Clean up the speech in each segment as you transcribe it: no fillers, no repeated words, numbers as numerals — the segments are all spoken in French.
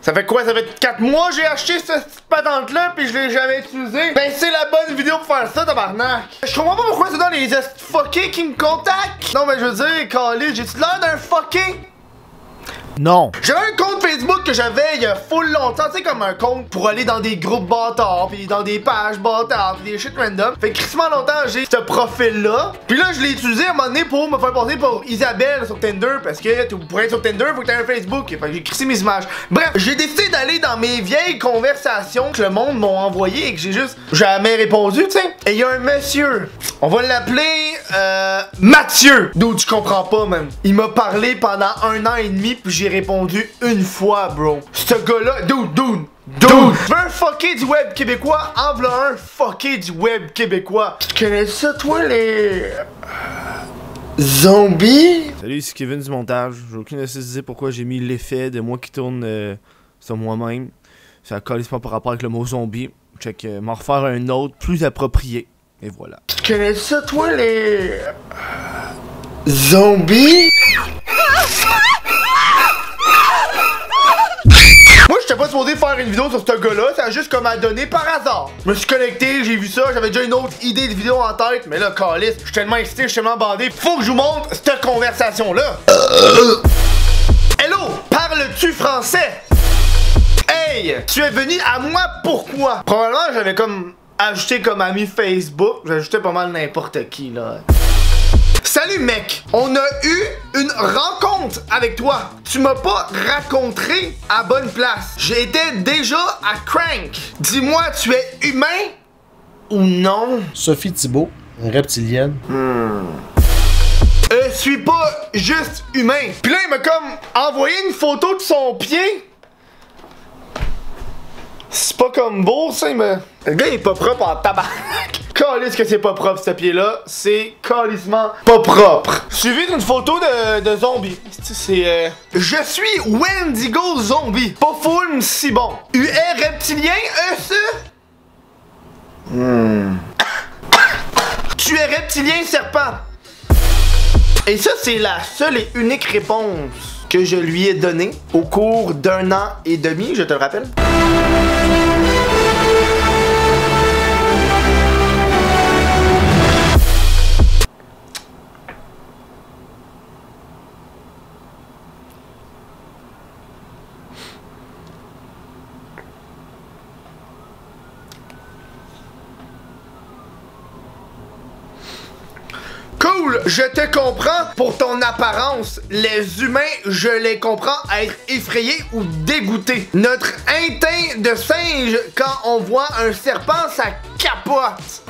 Ça fait quoi? Ça fait 4 mois que j'ai acheté cette petite patente-là pis je l'ai jamais utilisée. Ben c'est la bonne vidéo pour faire ça, tabarnak. Je comprends pas pourquoi c'est dans les fuckés qui me contactent. Non mais je veux dire, Khalid, j'ai-tu l'air d'un fucké? Non. J'avais un compte Facebook que j'avais il y a full longtemps, tu sais, comme un compte pour aller dans des groupes bâtards, pis dans des pages bâtards, pis des shit random. Fait que crissement longtemps, j'ai ce profil-là. Pis là, je l'ai utilisé à un moment donné pour me faire passer pour Isabelle sur Tinder, parce que pour être sur Tinder, faut que t'aies un Facebook. Fait que j'ai crissé mes images. Bref, j'ai décidé d'aller dans mes vieilles conversations que le monde m'a envoyé et que j'ai juste jamais répondu, tu sais. Et il y a un monsieur, on va l'appeler Mathieu. D'où tu comprends pas, man. Il m'a parlé pendant 1 an et demi, puis j'ai répondu une fois, bro. Ce gars-là, dude. Tu veux un fucké du web québécois? En v'là un fucké du web québécois. Tu connais ça, toi, les... zombies? Salut, c'est Kevin du montage. J'ai aucune nécessité pourquoi j'ai mis l'effet de moi qui tourne sur moi-même. Ça colle pas par rapport avec le mot zombie. Check, m'en refaire un autre plus approprié. Et voilà. Tu connais ça, toi, les... zombies? Moi, j'étais pas supposé faire une vidéo sur ce gars-là, ça a juste comme à donner par hasard. Je me suis connecté, j'ai vu ça, j'avais déjà une autre idée de vidéo en tête, mais là, câlisse, je suis tellement excité, je suis tellement bandé. Faut que je vous montre cette conversation-là. Hello, parles-tu français? Hey, tu es venu à moi pourquoi? Probablement, j'avais comme ajouté comme ami Facebook, j'ajoutais pas mal n'importe qui, là. Salut mec, on a eu une rencontre avec toi. Tu m'as pas rencontré à bonne place. J'étais déjà à Crank. Dis-moi, tu es humain ou non? Sophie Thibault, reptilienne. Je suis pas juste humain. Puis là, il m'a comme envoyé une photo de son pied. C'est pas comme beau, ça, mais... Le gars, il est pas propre en tabarnak. Calisse que c'est pas propre, ce pied-là. C'est calissement pas propre. Suivi d'une photo de zombie. C'est, Je suis Wendigo zombie. Pas full, mais si bon. UR reptilien, Tu es reptilien serpent. Et ça, c'est la seule et unique réponse que je lui ai donnée au cours d'1 an et demi, je te le rappelle. Cool, je te comprends pour ton apparence. Les humains, je les comprends être effrayés ou dégoûtés. Notre instinct de singe, quand on voit un serpent, ça capote.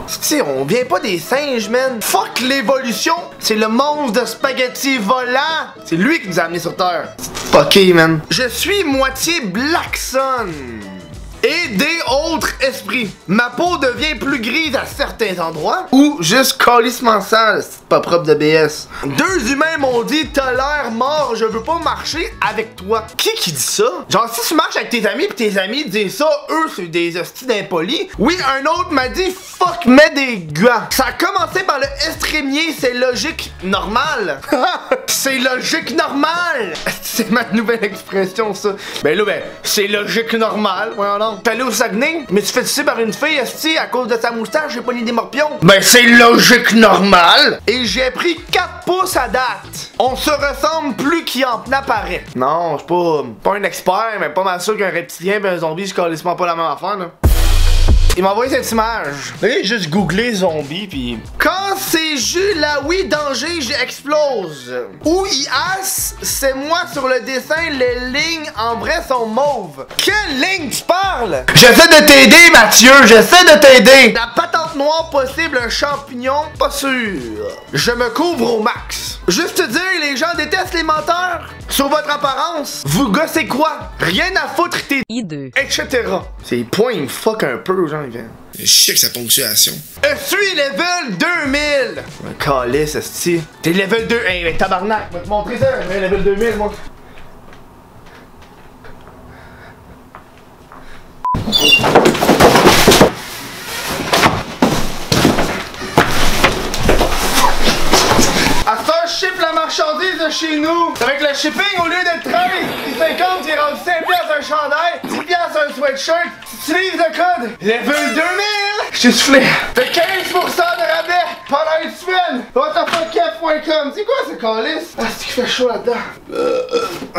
Si, on vient pas des singes, man. Fuck l'évolution. C'est le monstre de spaghetti volant. C'est lui qui nous a amenés sur Terre. Fucké, man. Je suis moitié Black Sun. Et des autres esprits. Ma peau devient plus grise à certains endroits ou juste calissement sale, c'est pas propre de BS. 2 humains m'ont dit t'as l'air mort, je veux pas marcher avec toi. Qui dit ça? Genre si tu marches avec tes amis pis tes amis disent ça, eux c'est des hosties d'impolis. Oui, un autre m'a dit fuck mets des gants. Ça a commencé par le estrémier, c'est logique normal. C'est logique normal. C'est ma nouvelle expression ça. Ben là c'est logique normal, voyons donc. T'es allé au Saguenay, mais tu fais sucer par une fille, esti, à cause de sa moustache, j'ai pogné des morpions. Ben c'est logique normal. Et j'ai pris 4 pouces à date. On se ressemble plus qu'il en apparaît. Non, je suis pas un expert, mais pas mal sûr qu'un reptilien et un zombie, je calissement pas la même affaire, là. Il m'a envoyé cette image. J'ai juste googlé zombie pis... Quand c'est Jules, oui, danger, j'explose. Ou IAS, c'est moi sur le dessin, les lignes en vrai sont mauves. Quelle ligne tu parles? J'essaie de t'aider, Mathieu, j'essaie de t'aider. La patente noire possible, un champignon, pas sûr. Je me couvre au max. Juste te dire, les gens détestent les menteurs. Sur votre apparence, vous gossez quoi? Rien à foutre, t'es hideux, etc. Ces points, ils me fuck un peu, genre, ils viennent. Je sais sa ponctuation. Je suis level 2000! Calisse, esti. T'es level 2. Hey, ben, tabarnak, je vais te montrer ça. Je suis level 2000, moi. À ça, je ship la marche marchandises de chez nous. Avec le shipping, au lieu d'être 13 et 50, il est rendu 5$ un chandail, 10$ un sweatshirt. Si tu livres de code, level 2000. Je t'ai soufflé. T'as 15% de rabais pendant une semaine. WTF.com. C'est quoi ce calice? Ah, c'est qu'il fait chaud là-dedans.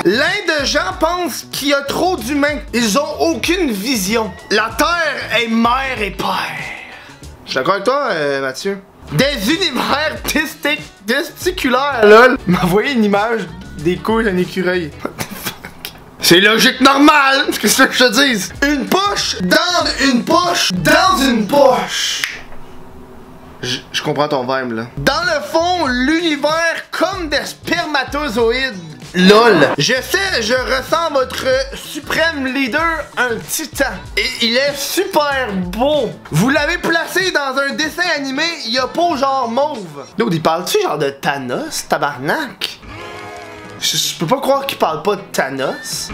L'un de gens pense qu'il y a trop d'humains. Ils ont aucune vision. La Terre est mère et père. Je suis d'accord avec toi, Mathieu. Des univers testiculaires, lol. Il m'a envoyé une image des couilles d'un écureuil. What the fuck? C'est logique normale, qu'est-ce que je te dise? Une poche dans une poche dans une poche. Je comprends ton vibe, là. Dans le fond, l'univers comme des spermatozoïdes. LOL. Je sais, je ressens votre suprême leader, un titan. Et il est super beau. Vous l'avez placé dans un dessin animé, il a pas genre mauve. Donc, il parle-tu genre de Thanos, tabarnak? Je peux pas croire qu'il parle pas de Thanos.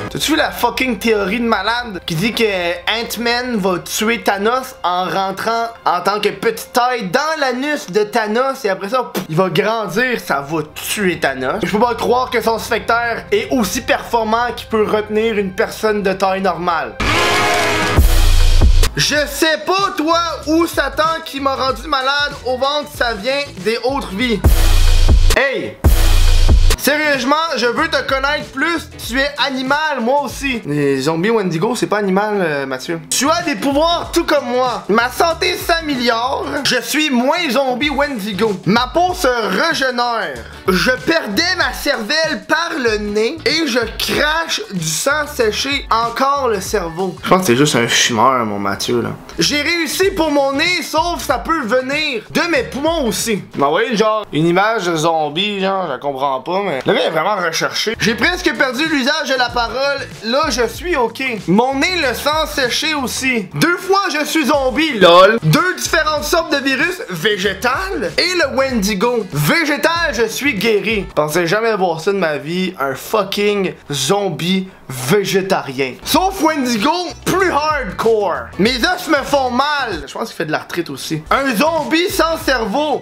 T'as-tu vu la fucking théorie de malade qui dit que Ant-Man va tuer Thanos en rentrant en tant que petite taille dans l'anus de Thanos et après ça, pff, il va grandir, ça va tuer Thanos. Je peux pas croire que son sphincter est aussi performant qu'il peut retenir une personne de taille normale. Je sais pas toi où Satan qui m'a rendu malade au ventre, ça vient des autres vies. Hey! Sérieusement, je veux te connaître plus. Tu es animal, moi aussi. Les zombies Wendigo, c'est pas animal, Mathieu. Tu as des pouvoirs tout comme moi. Ma santé s'améliore. Je suis moins zombie Wendigo. Ma peau se régénère. Je perdais ma cervelle par le nez et je crache du sang séché encore le cerveau. Je pense que c'est juste un fumeur, mon Mathieu, là. J'ai réussi pour mon nez, sauf ça peut venir de mes poumons aussi. Il m'a envoyé genre une image de zombie, genre, je la comprends pas, mais le gars est vraiment recherché. J'ai presque perdu l'usage de la parole. Là, je suis ok. Mon nez le sang séché aussi. 2 fois, je suis zombie, lol. 2 différentes sortes de virus, végétal et le Wendigo. Végétal, je suis guéri. Pensais jamais voir ça de ma vie, un fucking zombie végétarien. Sauf Wendigo, plus hardcore. Mes os me font mal. Je pense qu'il fait de l'arthrite aussi. Un zombie sans cerveau.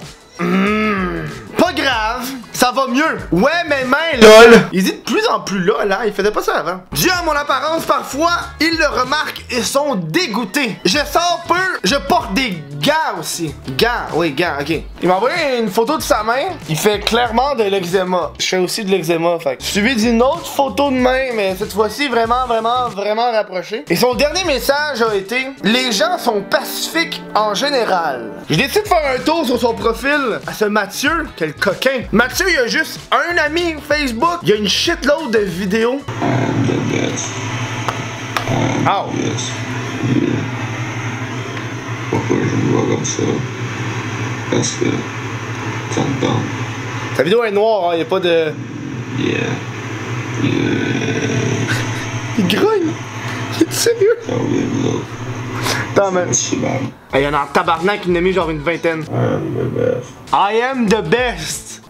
Pas grave, ça va mieux. Ouais, mes mains, lol. Il dit de plus en plus lol, hein. Il faisait pas ça avant. Dû à mon apparence, parfois, ils le remarquent et sont dégoûtés. Je sors peu, je porte des gants aussi. Gants, oui, gants, ok. Il m'a envoyé une photo de sa main. Il fait clairement de l'eczéma. Je fais aussi de l'eczéma, fait. Suivi d'une autre photo de main, mais cette fois-ci vraiment rapprochée. Et son dernier message a été: les gens sont pacifiques en général. J'ai décidé de faire un tour sur son profil à ce Mathieu. Quel coquin. Mathieu, il a juste un ami Facebook. Il y a une shitload de vidéos. Oh. Pourquoi je me vois comme ça? Parce que ça me tente. Ta vidéo est noire, hein, y a pas de... Yeah. Il grogne. Il est sérieux? T'as oublié de l'autre. Attends, man. Il y en a un tabarnak qui en a mis genre une vingtaine. I am the best.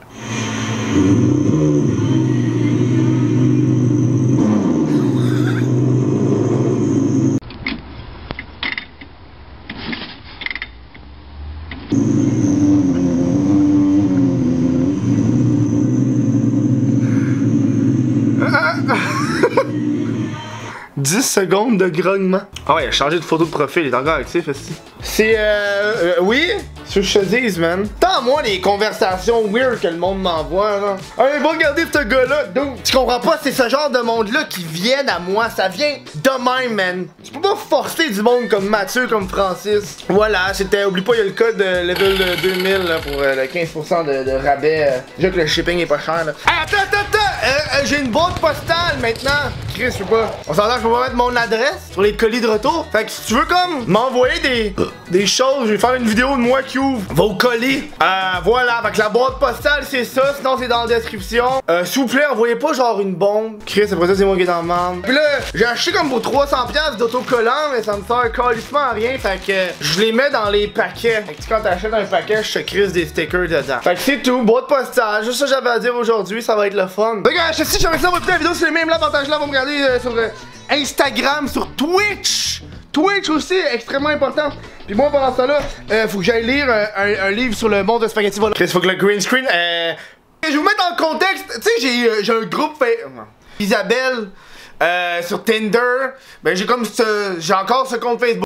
Secondes de grognement. Ah ouais, il a changé de photo de profil, il est encore actif, aussi. C'est oui, ce que je te dise, man. Tant moi les conversations weird que le monde m'envoie, là. Hey, va regarder ce gars-là, donc. Tu comprends pas, c'est ce genre de monde-là qui viennent à moi, ça vient de même, man. Tu peux pas forcer du monde comme Mathieu, comme Francis. Voilà, c'était, oublie pas, il y a le code level 2000, là, pour le 15% de rabais. Déjà que le shipping est pas cher, là. Hey, attends, j'ai une boîte postale, maintenant. Chris, je peux pas. On s'entend que je peux pas mettre mon adresse sur les colis de retour. Fait que si tu veux comme m'envoyer des choses, je vais faire une vidéo de moi qui ouvre vos colis. Voilà, fait que la boîte postale c'est ça, sinon c'est dans la description. S'il vous plaît, envoyez pas genre une bombe. Chris, après ça c'est moi qui est dans le monde. Puis là, j'ai acheté comme pour 300$ d'autocollants, mais ça me sert calissement à rien. Fait que je les mets dans les paquets. Fait que quand t'achètes un paquet, je te crisse des stickers dedans. Fait que c'est tout, boîte postale. Juste ça que j'avais à dire aujourd'hui, ça va être le fun. Regarde, je sais si j'aimerais ça votre la vidéo, c'est le même là, partage là, vous me regarder sur Instagram, sur Twitch. Twitch aussi, extrêmement important. Puis moi, pendant ça là, faut que j'aille lire un livre sur le monde de spaghetti volant. Chris, faut que le green screen, je vous mets mettre en contexte, tu sais, j'ai un groupe fait. Isabelle, sur Tinder, ben j'ai encore ce compte Facebook.